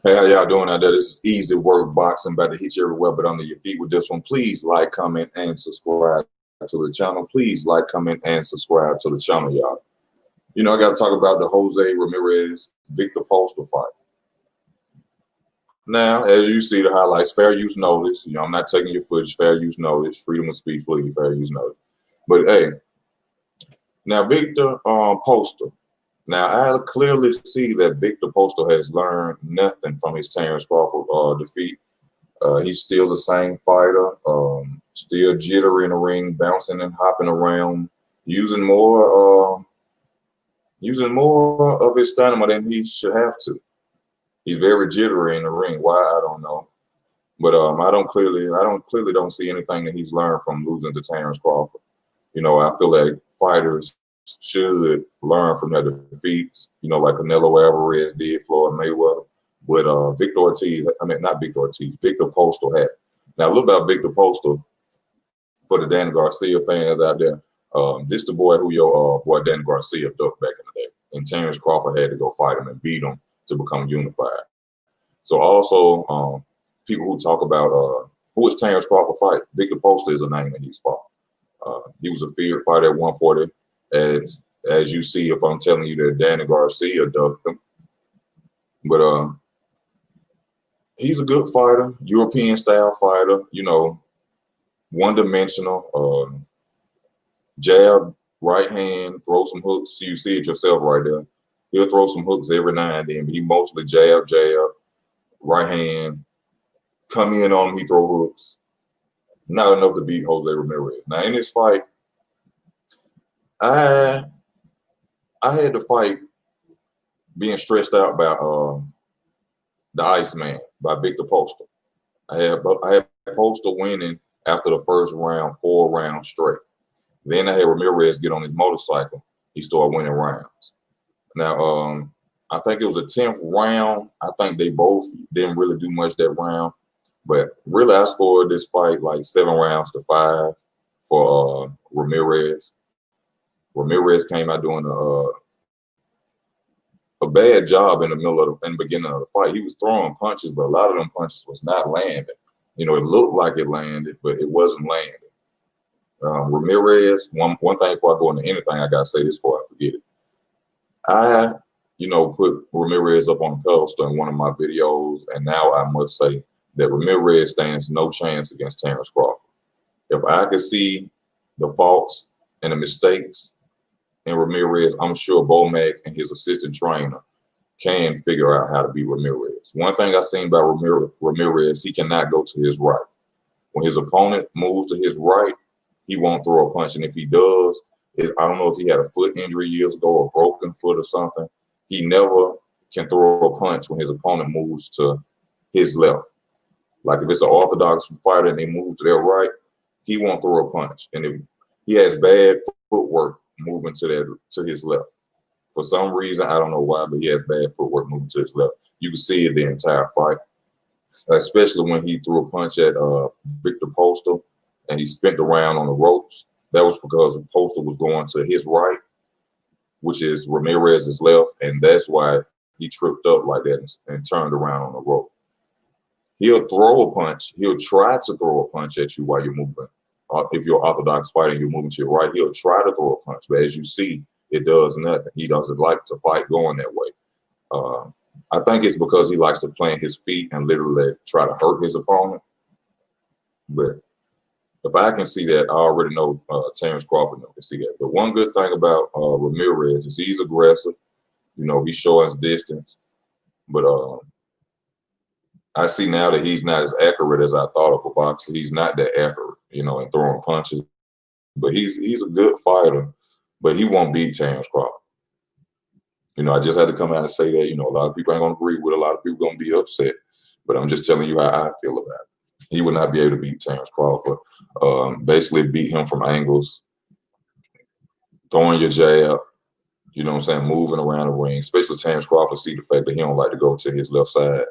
Hey, how y'all doing out there? This is Easy Work Boxing. About to hit you everywhere but under your feet with this one. Please like, comment, and subscribe to the channel. Please like, comment, and subscribe to the channel, y'all. You know, I got to talk about the Jose Ramirez Viktor Postol fight. Now, as you see the highlights, fair use notice. You know, I'm not taking your footage. Fair use notice. Freedom of speech, please. Fair use notice. But hey, now Viktor Postol. Now, I clearly see that Viktor Postol has learned nothing from his Terrence Crawford defeat. He's still the same fighter, still jittery in the ring, bouncing and hopping around, using more of his stamina than he should have to. He's very jittery in the ring. Why, I don't know. But I don't clearly don't see anything that he's learned from losing to Terrence Crawford. You know, I feel like fighters should learn from their defeats, you know, like Canelo Alvarez did, Floyd Mayweather. But Viktor Postol had. Now, look about Viktor Postol for the Danny Garcia fans out there. This the boy who your boy Danny Garcia ducked back in the day. And Terrence Crawford had to go fight him and beat him to become unified. So also, people who talk about who is Terrence Crawford fight, Viktor Postol is a name that he's fought. He was a feared fighter at 140. As you see, if I'm telling you that Danny Garcia ducked him. But he's a good fighter, European style fighter, you know, one-dimensional, jab, right hand, throw some hooks. So you see it yourself right there. He'll throw some hooks every now and then, but he mostly jab, right hand, come in on him, he throw hooks. Not enough to beat Jose Ramirez. Now, in this fight, I had to fight being stressed out by the Iceman, by Viktor Postol. I had Postol winning after the first round, 4 rounds straight. Then I had Ramirez get on his motorcycle. He started winning rounds. Now, I think it was a 10th round. I think they both didn't really do much that round. But really, I scored this fight like 7 rounds to 5 for Ramirez. Ramirez came out doing a bad job in the beginning of the fight. He was throwing punches, but a lot of them punches was not landing. You know, it looked like it landed, but it wasn't landing. Ramirez, one thing before I go into anything, I gotta say this before I forget it. I, you know, put Ramirez up on the pedestal in one of my videos, and now I must say that Ramirez stands no chance against Terrence Crawford. If I could see the faults and the mistakes in Ramirez, I'm sure Bomac and his assistant trainer can figure out how to beat Ramirez. One thing I've seen about Ramirez, he cannot go to his right. When his opponent moves to his right, he won't throw a punch. And if he does, I don't know if he had a foot injury years ago or a broken foot or something. He never can throw a punch when his opponent moves to his left. Like if it's an orthodox fighter and they move to their right, he won't throw a punch. And if he has bad footwork moving to his left. For some reason, I don't know why, but he has bad footwork moving to his left. You can see it the entire fight, especially when he threw a punch at Viktor Postol and he spent around on the ropes. That was because Postol was going to his right, which is Ramirez's left, and that's why he tripped up like that and turned around on the rope. He'll throw a punch. He'll try to throw a punch at you while you're moving. If you're an orthodox fighter and you're moving to your right, he'll try to throw a punch. But as you see, it does nothing. He doesn't like to fight going that way. I think it's because he likes to plant his feet and literally try to hurt his opponent. But if I can see that, I already know Terrence Crawford can see that. But one good thing about Ramirez is he's aggressive. You know, he's showing his distance. But I see now that he's not as accurate as I thought of a boxer. He's not that accurate, you know, in throwing punches. But he's a good fighter, but he won't beat Terrence Crawford. You know, I just had to come out and say that. You know, a lot of people ain't going to agree with it. A lot of people going to be upset. But I'm just telling you how I feel about it. He would not be able to beat Terrence Crawford. Basically beat him from angles, throwing your jab, you know what I'm saying, moving around the ring. Especially Terrence Crawford see the fact that he don't like to go to his left side.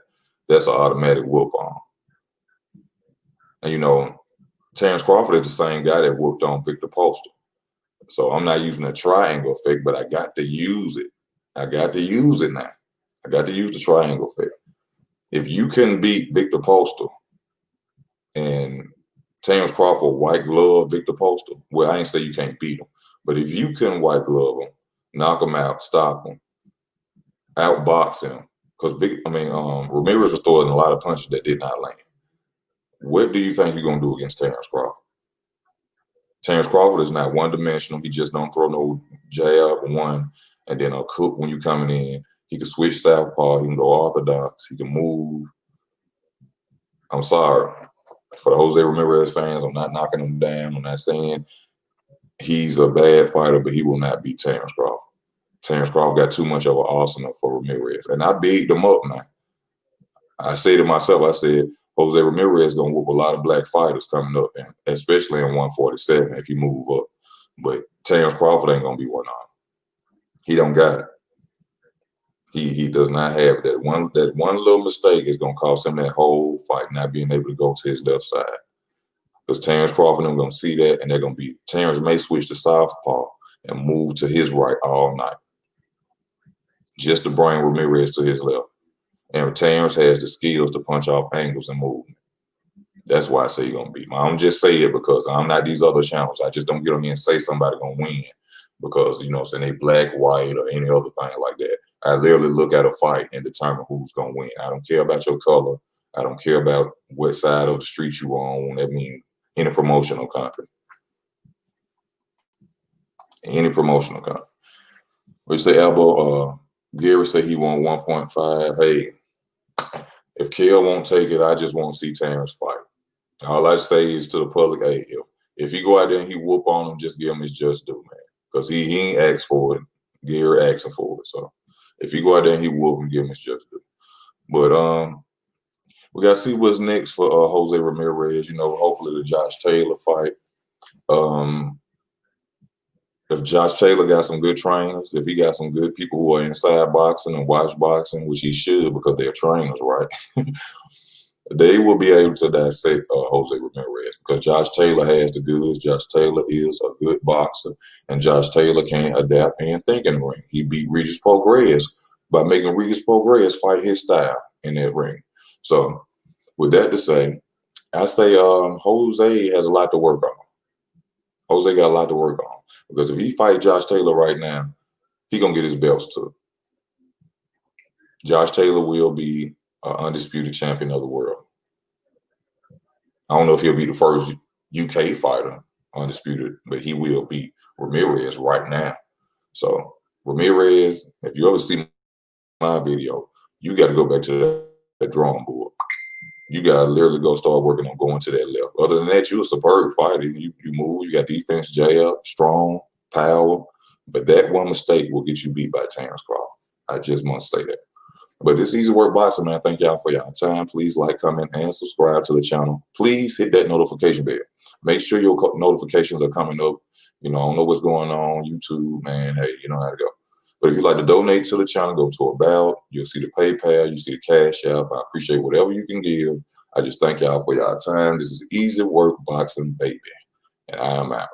That's an automatic whoop on. And, you know, Terrence Crawford is the same guy that whooped on Viktor Postol. So I'm not using a triangle effect, but I got to use it. I got to use it now. I got to use the triangle effect. If you can beat Viktor Postol and Terrence Crawford white glove Viktor Postol, well, I ain't say you can't beat him, but if you can white glove him, knock him out, stop him, outbox him, because Ramirez was throwing a lot of punches that did not land. What do you think you're gonna do against Terrence Crawford? Terrence Crawford is not one-dimensional. He just don't throw no jab one and then a cook when you coming in. He can switch southpaw. He can go orthodox. He can move. I'm sorry. For the Jose Ramirez fans, I'm not knocking him down. I'm not saying he's a bad fighter, but he will not beat Terrence Crawford. Terrence Crawford got too much of an arsenal for Ramirez. And I bigged him up now. I said to myself, I said, Jose Ramirez is going to whoop a lot of black fighters coming up, and especially in 147 if you move up. But Terrence Crawford ain't going to be one on. He don't got it. He does not have it. That one little mistake is going to cost him that whole fight, not being able to go to his left side. Because Terrence Crawford, I'm going to see that, and they're going to be – Terrence may switch to southpaw and move to his right all night just to bring Ramirez to his left. And Terrence has the skills to punch off angles and movement. That's why I say you're going to beat him. I don't just say it because I'm not these other channels. I just don't get on here and say somebody going to win because, you know, saying they black, white, or any other thing like that. I literally look at a fight and determine who's going to win. I don't care about your color. I don't care about what side of the street you on. That means any promotional company. Any promotional company. We say Elbow, Gary said he won 1.5. Hey, if Kel won't take it, I just won't see Terrence fight. All I say is to the public, hey, if he go out there and he whoop on him, just give him his just due, man. Because he ain't asked for it. Gary asking for it. So if he go out there and he whoop him, give him his just due. But we got to see what's next for Jose Ramirez. You know, hopefully the Josh Taylor fight. If Josh Taylor got some good trainers, if he got some good people who are inside boxing and watch boxing, which he should because they're trainers, right? They will be able to dissect Jose Ramirez because Josh Taylor has the goods. Josh Taylor is a good boxer, and Josh Taylor can adapt and think in the ring. He beat Regis Prograis by making Regis Prograis fight his style in that ring. So with that to say, I say Jose has a lot to work on. Jose got a lot to work on because if he fight Josh Taylor right now, he gonna get his belts too. Josh Taylor will be an undisputed champion of the world. I don't know if he'll be the first UK fighter undisputed, but he will beat Ramirez right now. So Ramirez, if you ever see my video, you got to go back to that drawing board. You got to literally go start working on going to that level. Other than that, you're a superb fighter. You move, you got defense, jab, strong, power. But that one mistake will get you beat by Terrence Crawford. I just must say that. But this Easy Work Boxing, man. Thank y'all for y'all time. Please like, comment, and subscribe to the channel. Please hit that notification bell. Make sure your notifications are coming up. You know, I don't know what's going on YouTube, man. Hey, you know how to go. But if you'd like to donate to the channel, go to About. You'll see the PayPal. You see the Cash App. I appreciate whatever you can give. I just thank y'all for y'all time. This is Easy Work Boxing, baby. And I am out.